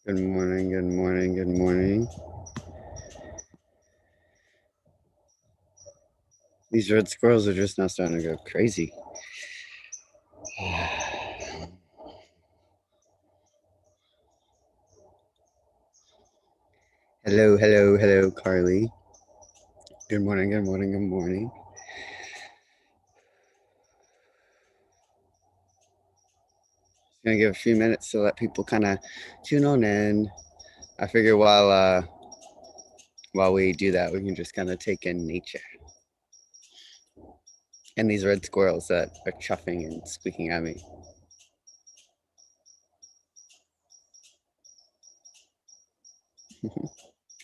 Good morning, good morning, good morning. These red squirrels are just now starting to go crazy. Hello, hello, hello, Carly. Good morning, good morning, good morning. Just gonna give a few minutes to let people kind of tune on in. I figure while we do that, we can just kind of take in nature and these red squirrels that are chuffing and squeaking at me.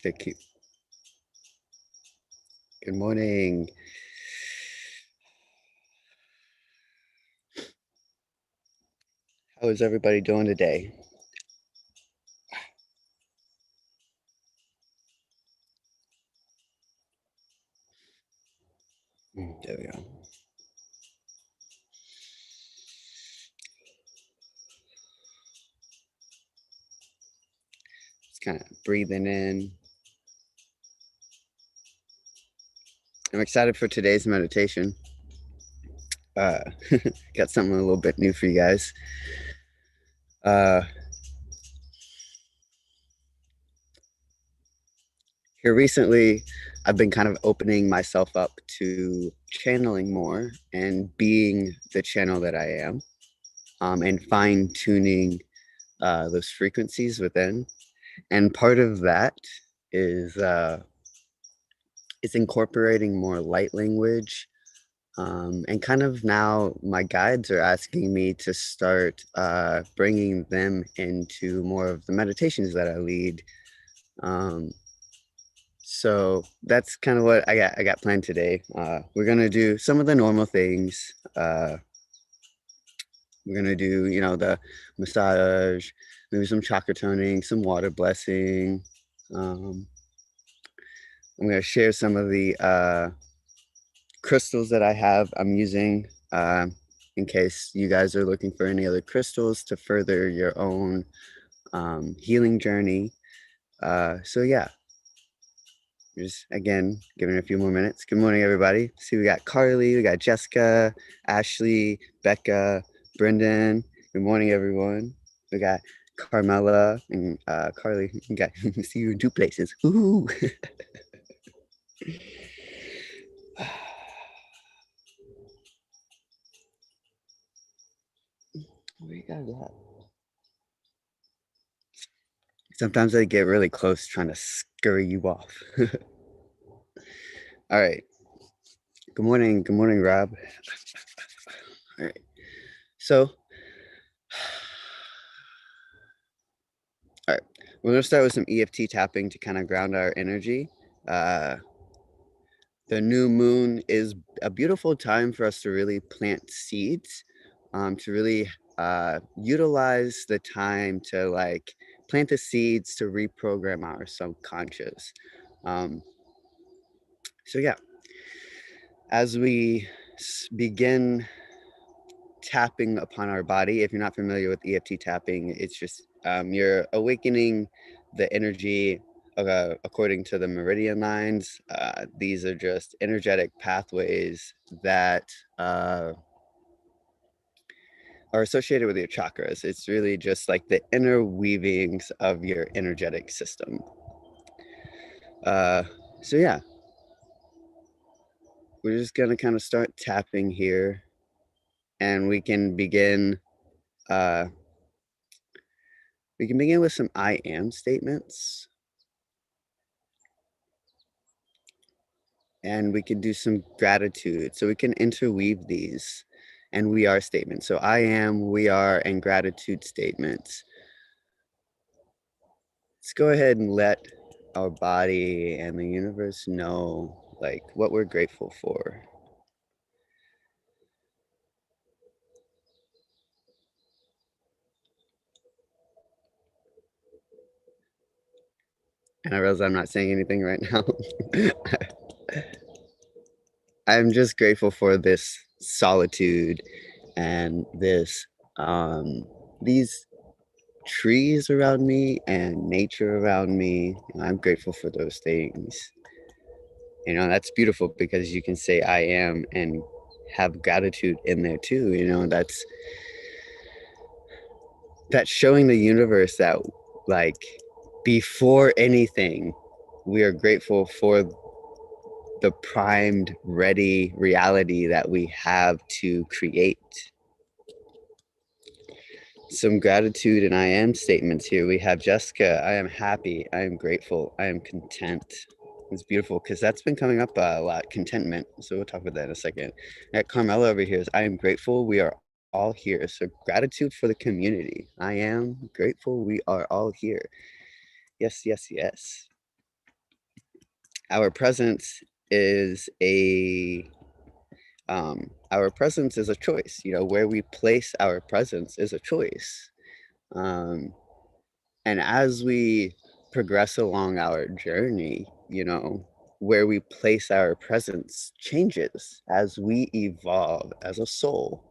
They're cute. Good morning. How is everybody doing today? There we go. Just kind of breathing in. I'm excited for today's meditation. Got something a little bit new for you guys. Here recently, I've been kind of opening myself up to channeling more and being the channel that I am, and fine tuning those frequencies within. And part of that is incorporating more light language. And kind of now my guides are asking me to start bringing them into more of the meditations that I lead. So that's kind of what I got planned today. We're gonna do some of the normal things. We're gonna do, the massage, maybe some chakra toning, some water blessing. Um, I'm gonna share some of the crystals that I'm using, in case you guys are looking for any other crystals to further your own healing journey. So yeah, just again giving it a few more minutes. Good morning, everybody. See, we got Carly, we got Jessica, Ashley, Becca, Brendan. Good morning, everyone. We got Carmela and Carly. We got see you in two places. Ooh. Where you guys at? Sometimes I get really close trying to scurry you off. All right. Good morning. Good morning, Rob. All right. So, all right. We're going to start with some EFT tapping to kind of ground our energy. The new moon is a beautiful time for us to really plant seeds, to really utilize the time to like plant the seeds to reprogram our subconscious. So, yeah, as we begin tapping upon our body. If you're not familiar with EFT tapping, it's just you're awakening the energy according to the meridian lines. These are just energetic pathways that are associated with your chakras. It's really just like the inner weavings of your energetic system. So yeah, we're just gonna kind of start tapping here, and we can begin. Uh, we can begin with some I am statements. And we can do some gratitude. So we can interweave these and we are statements. So I am, we are, and gratitude statements. Let's go ahead and let our body and the universe know like what we're grateful for. And I realize I'm not saying anything right now. I'm just grateful for this solitude and this these trees around me and nature around me. I'm grateful for those things. That's beautiful because you can say I am and have gratitude in there too. That's showing the universe that, like, before anything, we are grateful for the primed, ready reality that we have to create. Some gratitude and I am statements here. We have Jessica, I am happy, I am grateful, I am content. It's beautiful because that's been coming up a lot, contentment. So we'll talk about that in a second. I got Carmela over here. I am grateful we are all here. So gratitude for the community. I am grateful we are all here. Yes, yes, yes. Our presence is a choice. Where we place our presence is a choice. Um, and as we progress along our journey, where we place our presence changes as we evolve as a soul.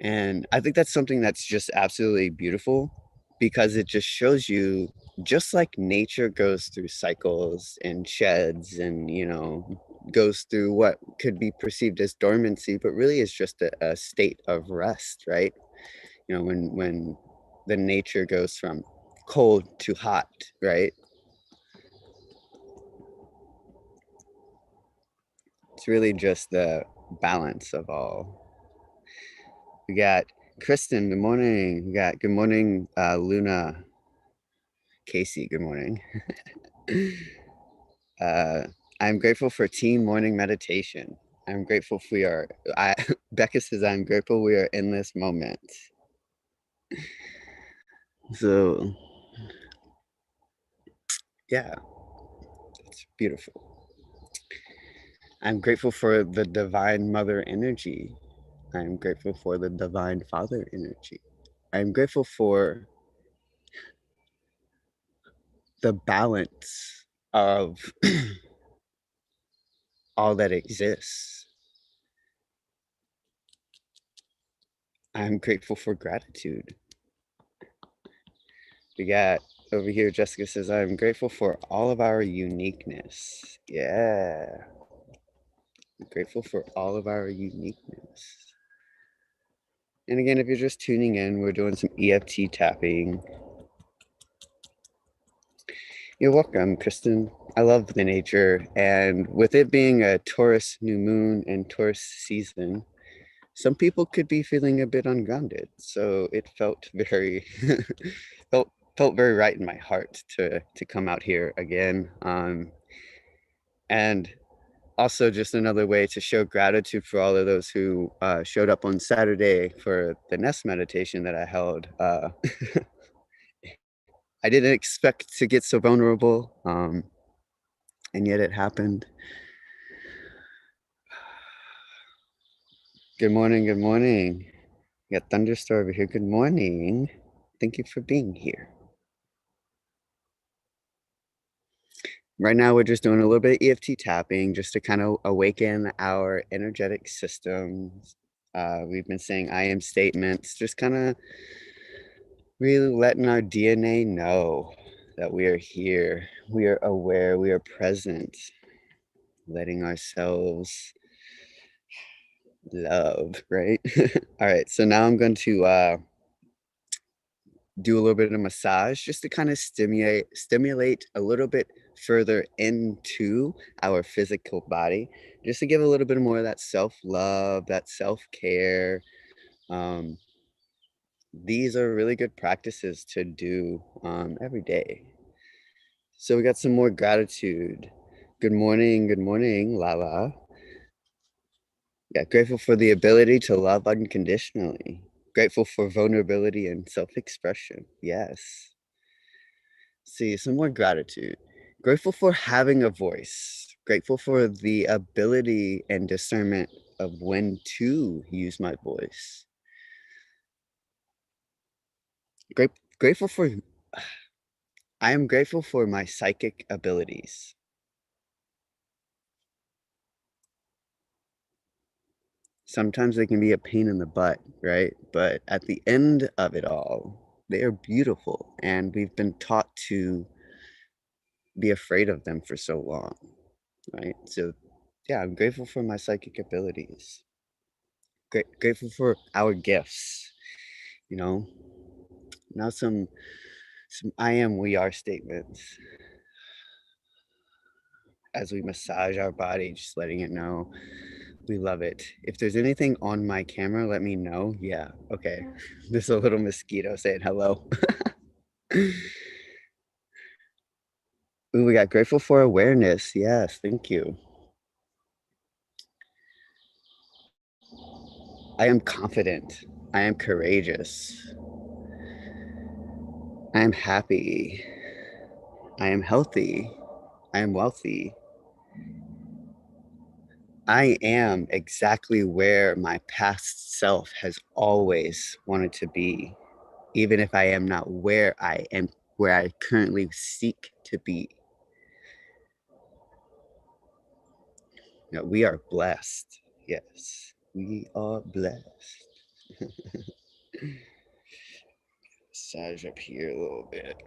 And I think that's something that's just absolutely beautiful because it just shows you, just like nature goes through cycles and sheds and, goes through what could be perceived as dormancy, but really is just a state of rest, right? When the nature goes from cold to hot, right? It's really just the balance of all. We got Kristen, good morning. We got good morning, Luna. Casey, good morning. uh, I'm grateful for team morning meditation. I'm grateful Becca says, I'm grateful we are in this moment. So, yeah, it's beautiful. I'm grateful for the divine mother energy. I'm grateful for the divine father energy. I'm grateful for the balance of all that exists. I'm grateful for gratitude. We got over here, Jessica says, I'm grateful for all of our uniqueness. Yeah. I'm grateful for all of our uniqueness. And again, if you're just tuning in, we're doing some EFT tapping. You're welcome, Kristen. I love the nature. And with it being a Taurus new moon and Taurus season, some people could be feeling a bit ungrounded. So it felt very felt very right in my heart to come out here again. And also just another way to show gratitude for all of those who showed up on Saturday for the nest meditation that I held. I didn't expect to get so vulnerable, and yet it happened. Good morning, good morning. We got Thunderstar over here. Good morning. Thank you for being here. Right now, we're just doing a little bit of EFT tapping just to kind of awaken our energetic systems. We've been saying I am statements, just kind of really letting our DNA know that we are here, we are aware, we are present, letting ourselves love, right? All right, so now I'm going to do a little bit of massage just to kind of stimulate a little bit further into our physical body, just to give a little bit more of that self-love, that self-care. Um, these are really good practices to do every day. So we got some more gratitude. Good morning, Lala. Yeah, grateful for the ability to love unconditionally. Grateful for vulnerability and self-expression. Yes. See, some more gratitude. Grateful for having a voice. Grateful for the ability and discernment of when to use my voice. Grateful for, I am grateful for my psychic abilities. Sometimes they can be a pain in the butt, right? But at the end of it all, They are beautiful, and we've been taught to be afraid of them for so long, right? So, yeah, I'm grateful for my psychic abilities. Grateful for our gifts, you know. Now some I am we are statements as we massage our body, just letting it know we love it. If there's anything on my camera, let me know. Yeah, okay. There's a little mosquito saying hello. Ooh, we got grateful for awareness. Yes, thank you. I am confident. I am courageous. I am happy. I am healthy. I am wealthy. I am exactly where my past self has always wanted to be, even if I am not where I currently seek to be. No, we are blessed. Yes, we are blessed. Massage up here a little bit.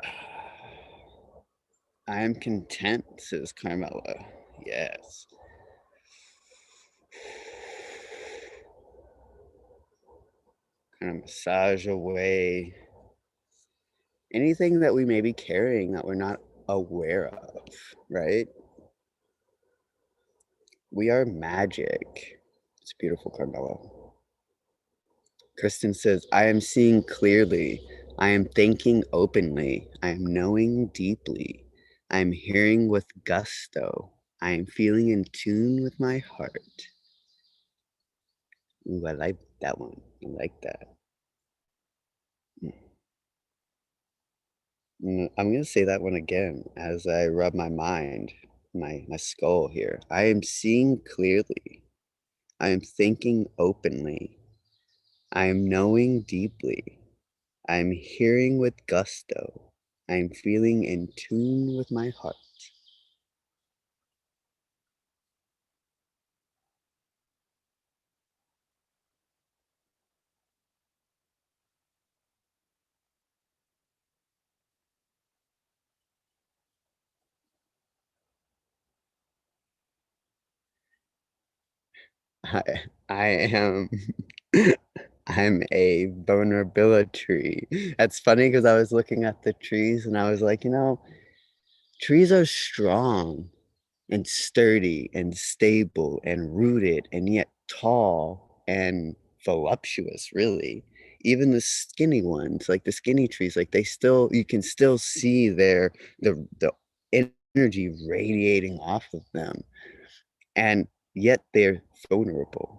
I am content, says Carmela. Yes. Kind of massage away anything that we may be carrying that we're not aware of, right? We are magic. It's beautiful, Carmela. Kristen says, I am seeing clearly. I am thinking openly. I am knowing deeply. I am hearing with gusto. I am feeling in tune with my heart. Ooh, I like that one. I like that. I'm gonna say that one again as I rub my mind, my skull here. I am seeing clearly. I am thinking openly. I am knowing deeply. I am hearing with gusto. I am feeling in tune with my heart. I I am I'm a vulnerability. That's funny because I was looking at the trees and I was like, trees are strong and sturdy and stable and rooted and yet tall and voluptuous, really. Even the skinny ones, like the skinny trees, like you can still see the energy radiating off of them, and yet they're vulnerable.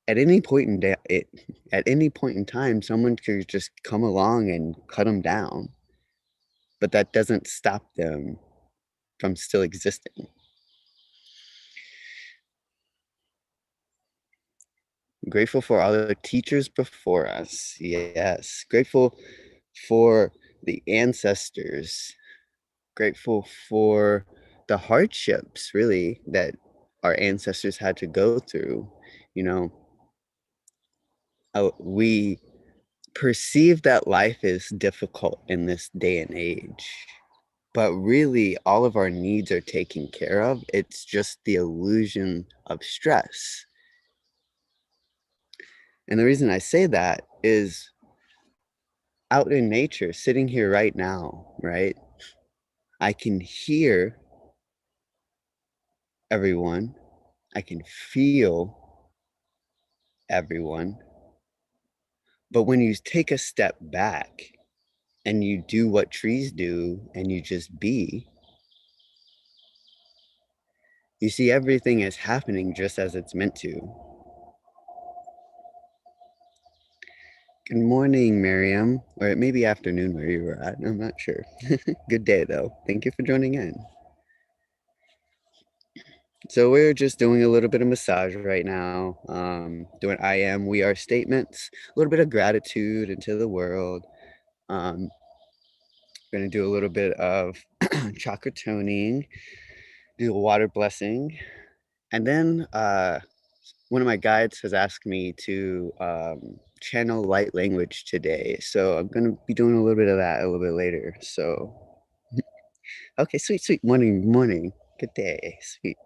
At any point in at any point in time, someone could just come along and cut them down, but that doesn't stop them from still existing. Grateful for all the teachers before us. Yes. Grateful for the ancestors. Grateful for the hardships, really, that our ancestors had to go through. You know, we perceive that life is difficult in this day and age, but really, all of our needs are taken care of. It's just the illusion of stress. And the reason I say that is out in nature, sitting here right now, right? I can hear everyone, I can feel everyone. But when you take a step back and you do what trees do and you just be, you see everything is happening just as it's meant to. Good morning, Miriam, or it may be afternoon where you were at. I'm not sure. Good day, though. Thank you for joining in. So we're just doing a little bit of massage right now, doing I am, we are statements, a little bit of gratitude into the world. Um, Gonna do a little bit of chakra toning, do a water blessing, and then one of my guides has asked me to channel light language today, so I'm gonna be doing a little bit of that a little bit later. So, okay, sweet, sweet. Morning, morning. Good day, sweet.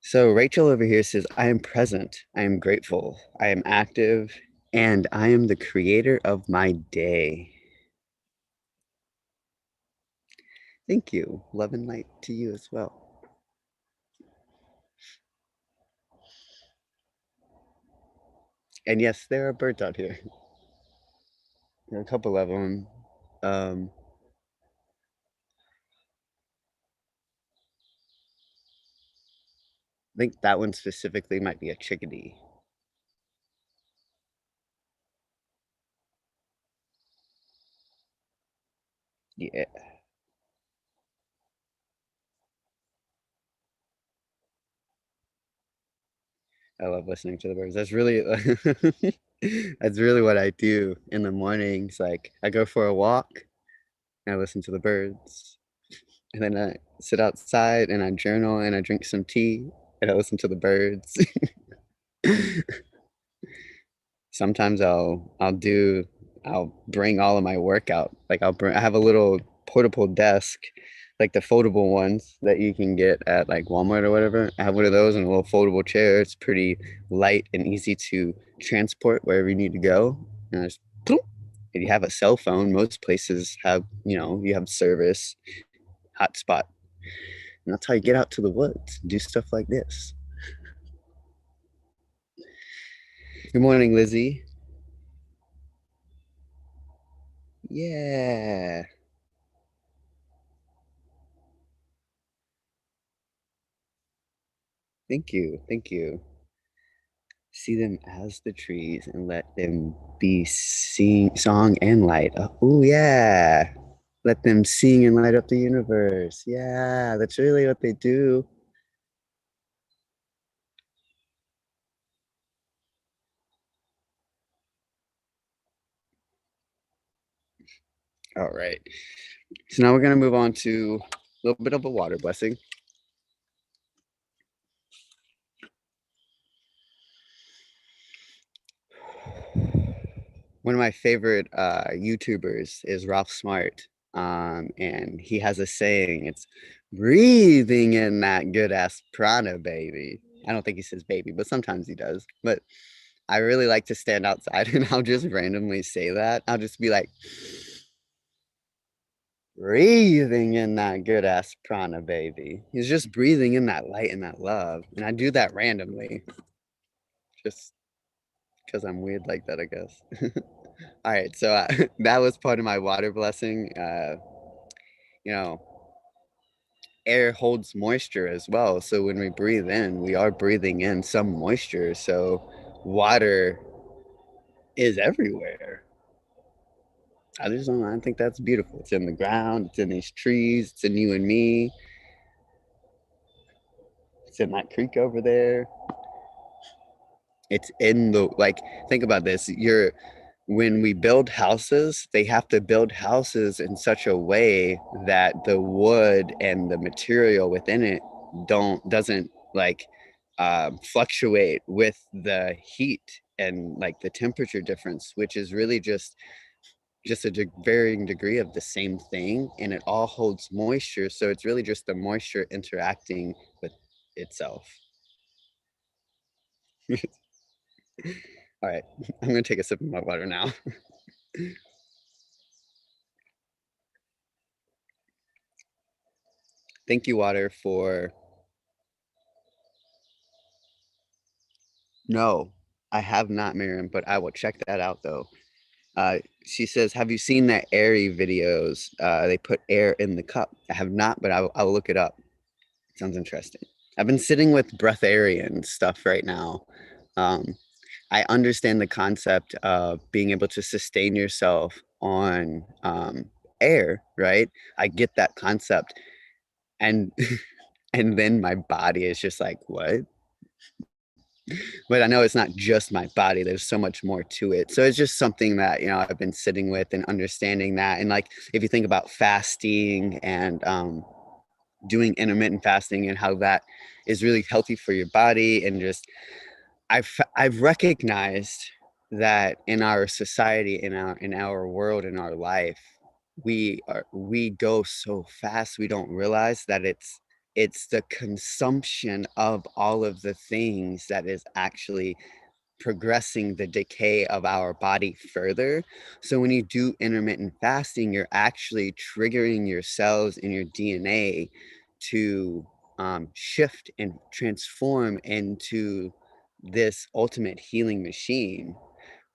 So Rachel over here says, I am present, I am grateful, I am active, and I am the creator of my day. Thank you. Love and light to you as well. And yes, there are birds out here. There are a couple of them. Um, I think that one specifically might be a chickadee. Yeah, I love listening to the birds. That's really that's really what I do in the mornings. Like I go for a walk and I listen to the birds. And then I sit outside and I journal and I drink some tea and I listen to the birds. Sometimes I'll bring all of my workout. Like I have a little portable desk, like the foldable ones that you can get at like Walmart or whatever. I have one of those and a little foldable chair. It's pretty light and easy to transport wherever you need to go. And I just if you have a cell phone, most places have, you have service, hotspot. And that's how you get out to the woods, do stuff like this. Good morning, Lizzie. Yeah. Thank you. Thank you. See them as the trees and let them be song and light. Oh, yeah. Let them sing and light up the universe. Yeah, that's really what they do. All right. So now we're going to move on to a little bit of a water blessing. One of my favorite YouTubers is Ralph Smart. And he has a saying, it's breathing in that good ass prana, baby. I don't think he says baby, but sometimes he does. But I really like to stand outside and I'll just randomly say that. I'll just be like, breathing in that good ass prana, baby. He's just breathing in that light and that love. And I do that randomly, just because I'm weird like that, I guess. All right, so that was part of my water blessing. You know, air holds moisture as well. So when we breathe in, we are breathing in some moisture. So water is everywhere. I think that's beautiful. It's in the ground, it's in these trees, it's in you and me, it's in that creek over there. It's in the, like, think about this. When we build houses, they have to build houses in such a way that the wood and the material within it doesn't like fluctuate with the heat and like the temperature difference, which is really just a varying degree of the same thing, and it all holds moisture. So it's really just the moisture interacting with itself. All right, I'm gonna take a sip of my water now. Thank you, water, for no, I have not, Miriam, but I will check that out though. She says, "Have you seen that airy videos? They put air in the cup." I have not, but I'll look it up. Sounds interesting. I've been sitting with breatharian stuff right now. Um, I understand the concept of being able to sustain yourself on air, right? I get that concept, and and then my body is just like, what? But I know it's not just my body. There's so much more to it. So it's just something that, I've been sitting with and understanding that. And like, if you think about fasting and doing intermittent fasting and how that is really healthy for your body. And just I've recognized that in our society, in our world, in our life, we go so fast we don't realize that it's the consumption of all of the things that is actually progressing the decay of our body further. So when you do intermittent fasting, you're actually triggering your cells in your DNA to shift and transform into this ultimate healing machine,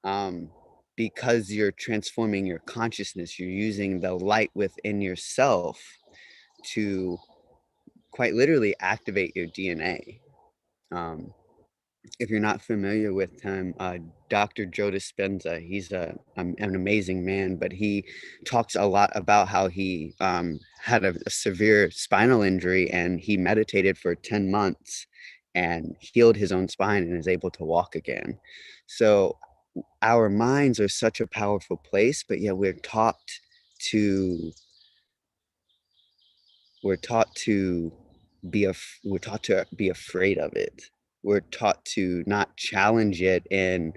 um, because you're transforming your consciousness. You're using the light within yourself to quite literally activate your DNA. Um, if you're not familiar with him, Dr. Joe Dispenza, he's an amazing man, but he talks a lot about how he had a severe spinal injury and he meditated for 10 months and healed his own spine and is able to walk again. So our minds are such a powerful place, but yet to we're taught to we're taught to be afraid of it. We're taught to not challenge it and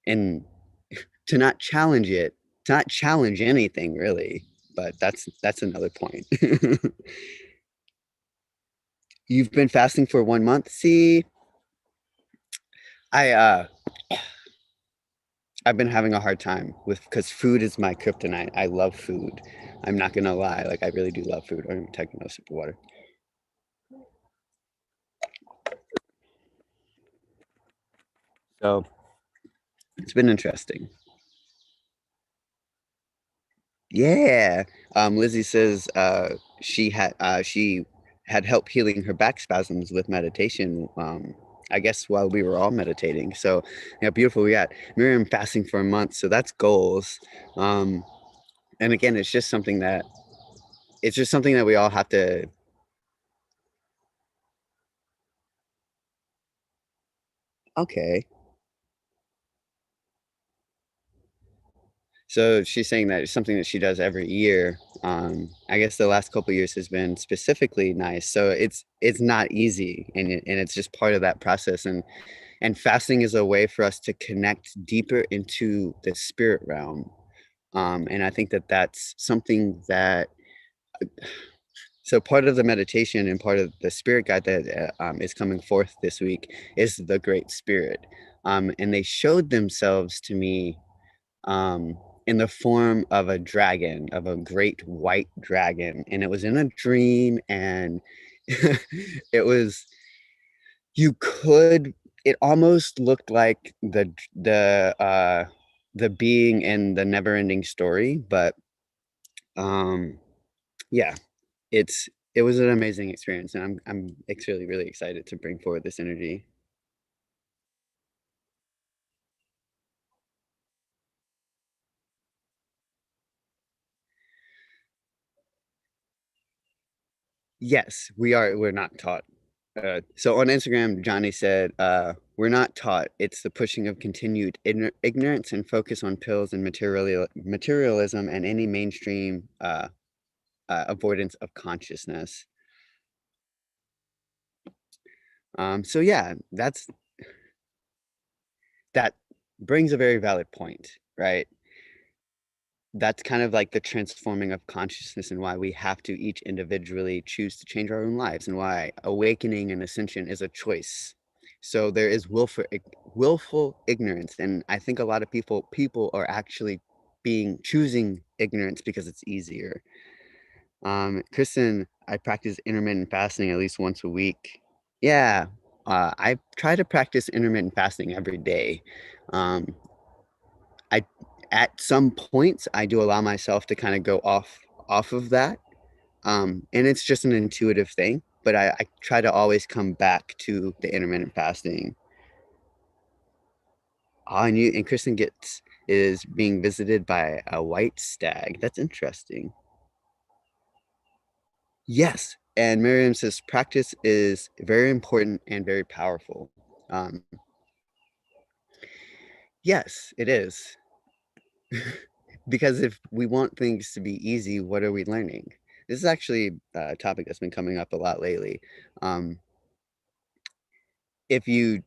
to not challenge it, to not challenge anything really. But that's another point. You've been fasting for 1 month. See, I I've been having a hard time with because food is my kryptonite. I love food. I'm not gonna lie, like I really do love food. I'm taking another sip of water. So it's been interesting. Yeah. Lizzie says she had help healing her back spasms with meditation. I guess while we were all meditating. So yeah, beautiful. We got Miriam fasting for a month, so that's goals. Um, and again, it's just something that we all have to. Okay. So she's saying that it's something that she does every year. I guess the last couple of years has been specifically nice. So it's not easy, and it's just part of that process. And fasting is a way for us to connect deeper into the spirit realm. And I think that that's something that so part of the meditation and part of the spirit guide that is coming forth this week is the Great Spirit. And they showed themselves to me um, in the form of a dragon, of a great white dragon. And it was in a dream, and it was, you could, it almost looked like the being in the never ending story, but um, yeah, it was an amazing experience, and I'm actually really excited to bring forward this energy. Yes, we're not taught. So on Instagram, Johnny said, "We're not taught. It's the pushing of continued ignorance and focus on pills and materialism and any mainstream avoidance of consciousness." So yeah, that brings a very valid point, right? That's kind of like the transforming of consciousness and why we have to each individually choose to change our own lives and why awakening and ascension is a choice. So there is willful ignorance, and I think a lot of people are actually being choosing ignorance because it's easier. Kristen, I practice intermittent fasting at least once a week. Yeah, I try to practice intermittent fasting every day. Um, I at some points I do allow myself to kind of go off of that. And it's just an intuitive thing, but I try to always come back to the intermittent fasting. And Kristen gets is being visited by a white stag. That's interesting. Yes. And Miriam says practice is very important and very powerful. Um, yes, it is. Because if we want things to be easy, what are we learning? This is actually a topic that's been coming up a lot lately. Um, if you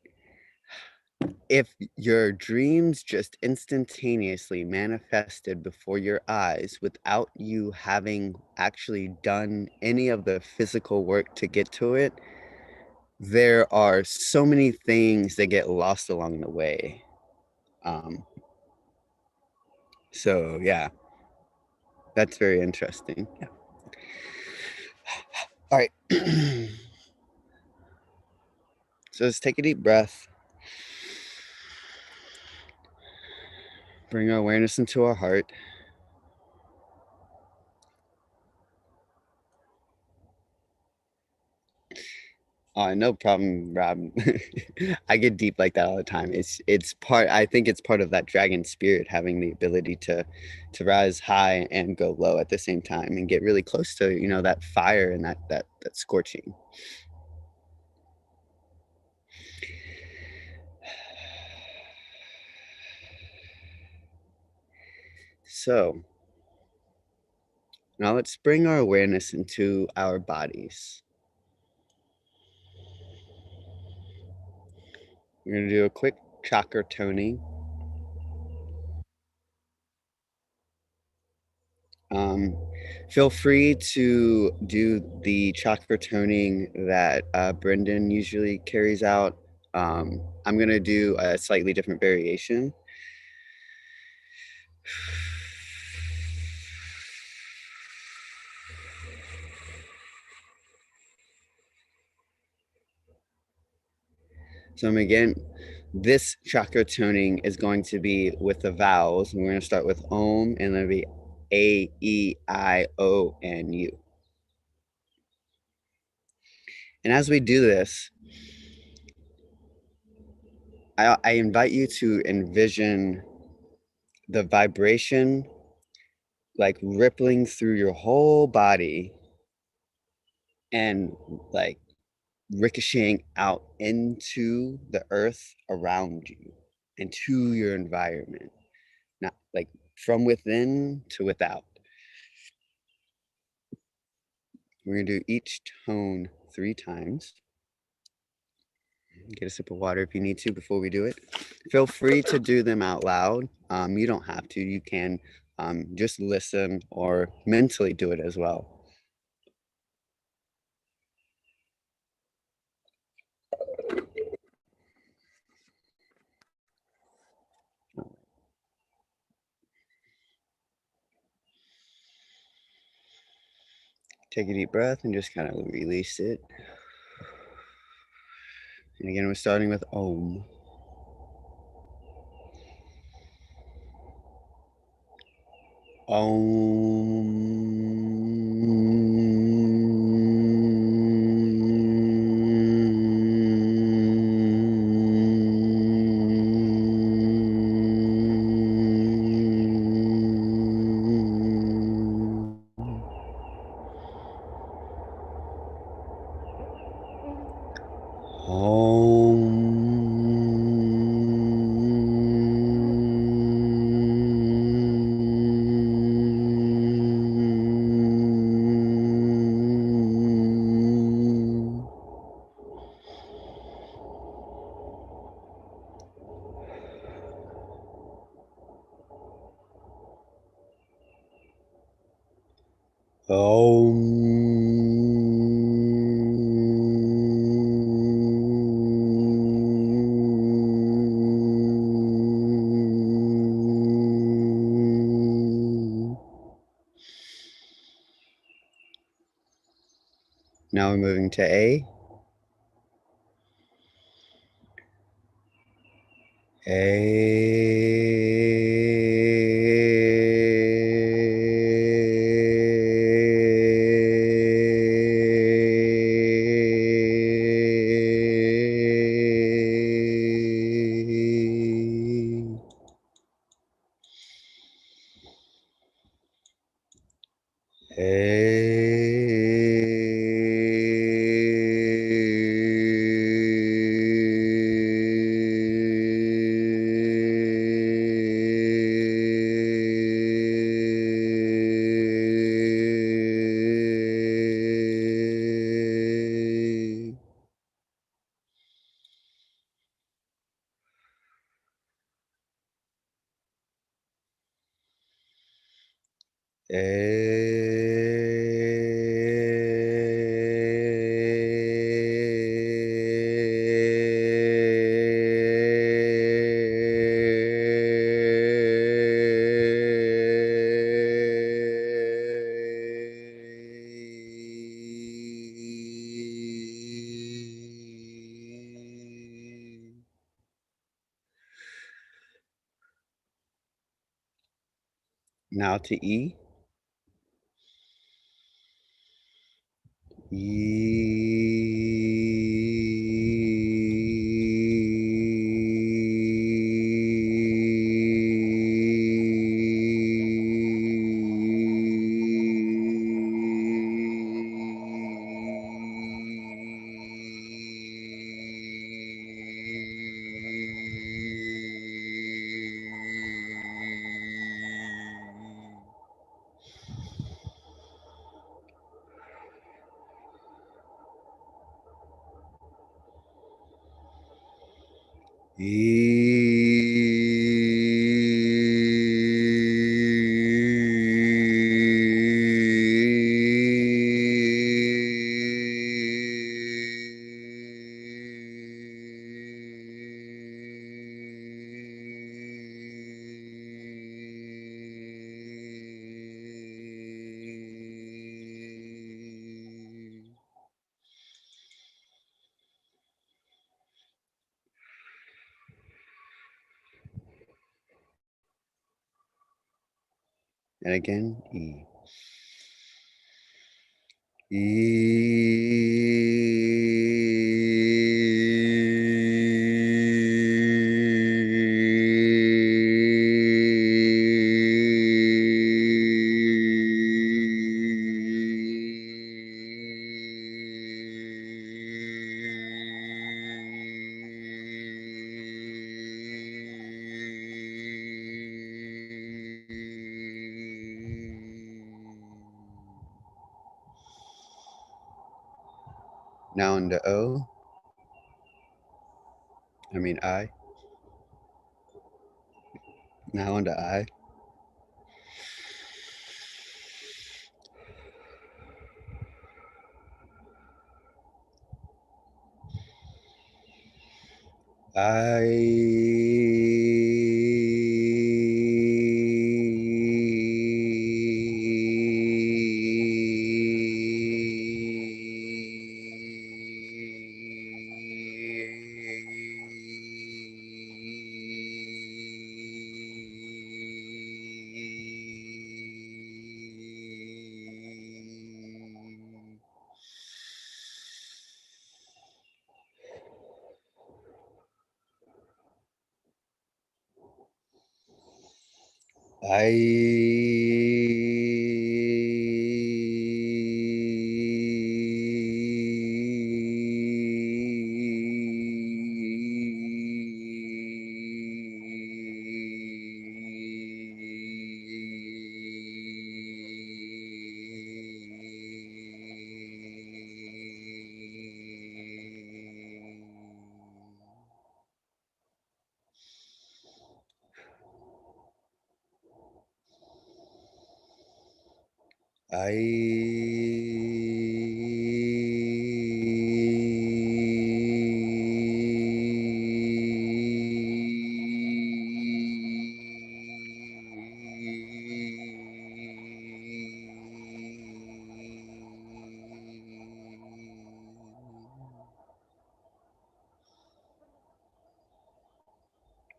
if your dreams just instantaneously manifested before your eyes without you having actually done any of the physical work to get to it, there are so many things that get lost along the way. Um, so yeah, that's very interesting. Yeah. All right. So let's take a deep breath. Bring our awareness into our heart. No problem, Rob. I get deep like that all the time. It's part. I think it's part of that dragon spirit, having the ability to rise high and go low at the same time, and get really close to that fire and that scorching. So now let's bring our awareness into our bodies. We're gonna do a quick chakra toning. Um, Feel free to do the chakra toning that Brendan usually carries out. I'm going to do a slightly different variation. So again, this chakra toning is going to be with the vowels. And we're going to start with Om, and then it'll be A, E, I, O, and U. And as we do this, I invite you to envision the vibration like rippling through your whole body and like ricocheting out into the earth around you and to your environment, not like from within to without. We're going to do each tone 3 times. Get a sip of water if you need to before we do it. Feel free to do them out loud. You don't have to. You can just listen or mentally do it as well. Take a deep breath and just kind of release it. And again, we're starting with Om. Now we're moving to A. Now to E. And again, E. Now into O. I. Now into I.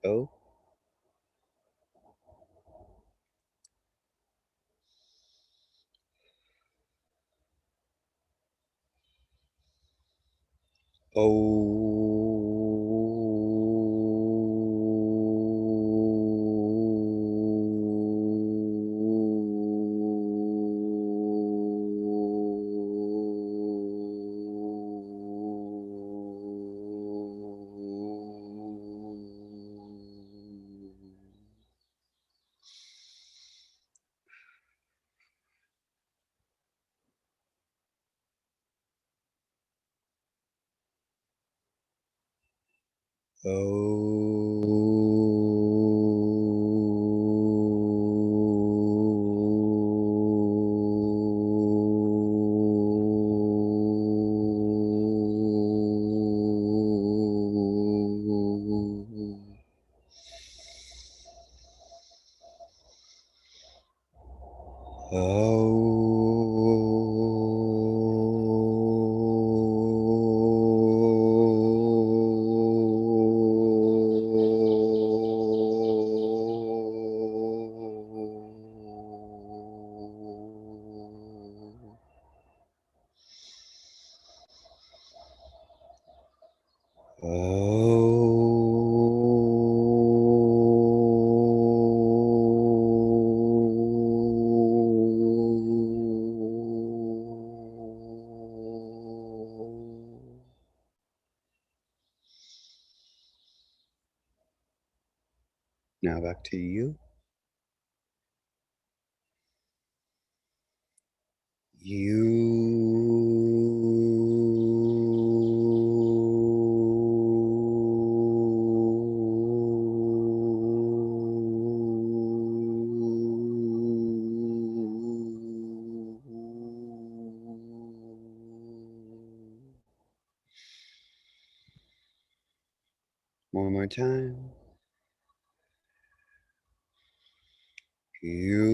O. O. Now back to you. One more time. You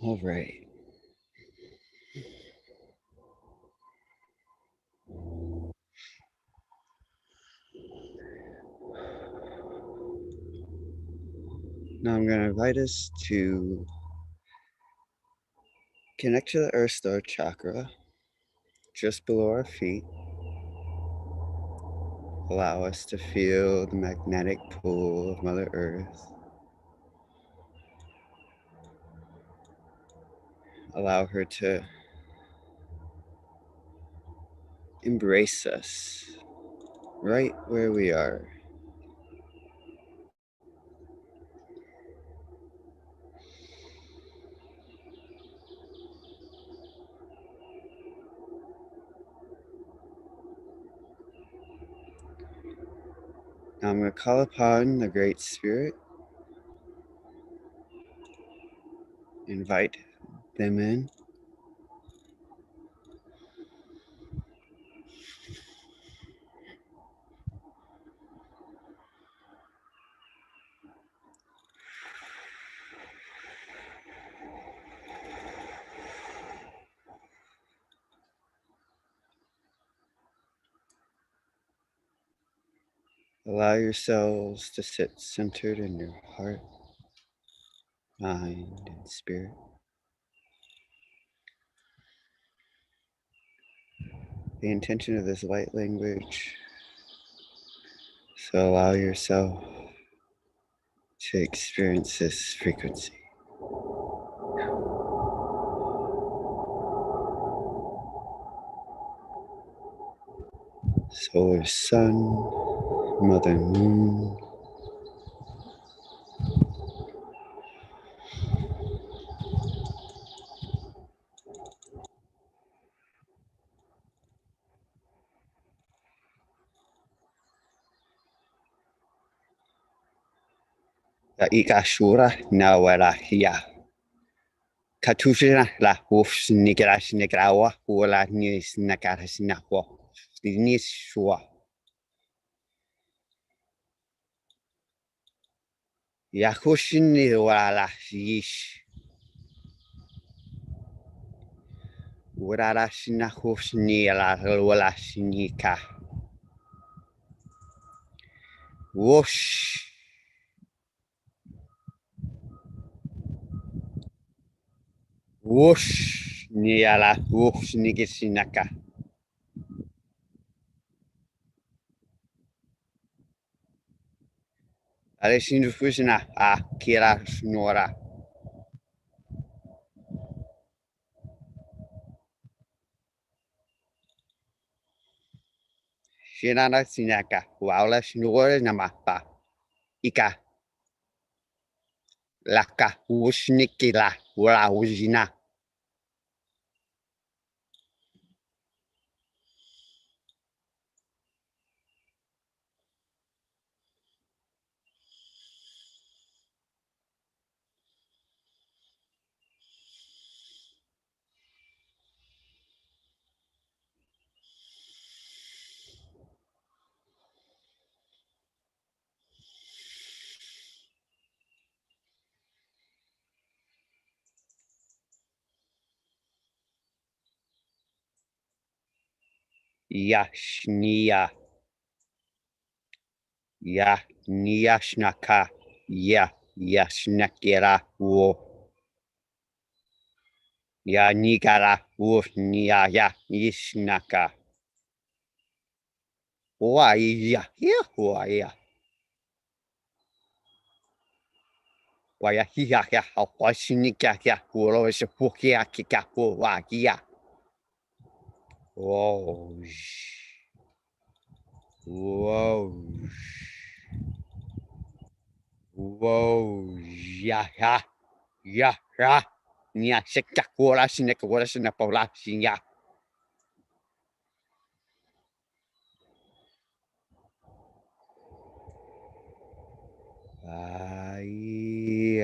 all right. Now I'm going to invite us to connect to the Earth Star chakra just below our feet. Allow us to feel the magnetic pull of Mother Earth. Allow her to embrace us right where we are. Now I'm going to call upon the Great Spirit, invite them in. Allow yourselves to sit centered in your heart, mind, and spirit. The intention of this light language, so allow yourself to experience this frequency. Solar Sun, Mother Moon, la ikashura nawara hiya. Katushina la wolfs nigrash nigrawa, wala nis nakaras nakwa. Nis shua. Yakushin wala yish. Wala shinahus ni la wala shinika. Whoosh. Whoosh. Ni ala whoosh nigisinaka. Alexandre Fusina, Kira Snora. Shinana Sinaka, Wala Snora Namapa, Ika, Laka, Wushnikila, Wala Wujina. Yashnia, Yashnaka, Yashnakira, Wo. Ya Nigara, Wufnia, Yishnaka. Waya, Waya. Waya, Hiya, Washinika, Wolosh, Pukia, Kika, Wagia. Whoa. Whoa. Whoa. Ya, ya, ya, ya. Nia, Shika, Warashinek, Warashinapola, Shinya. Ai,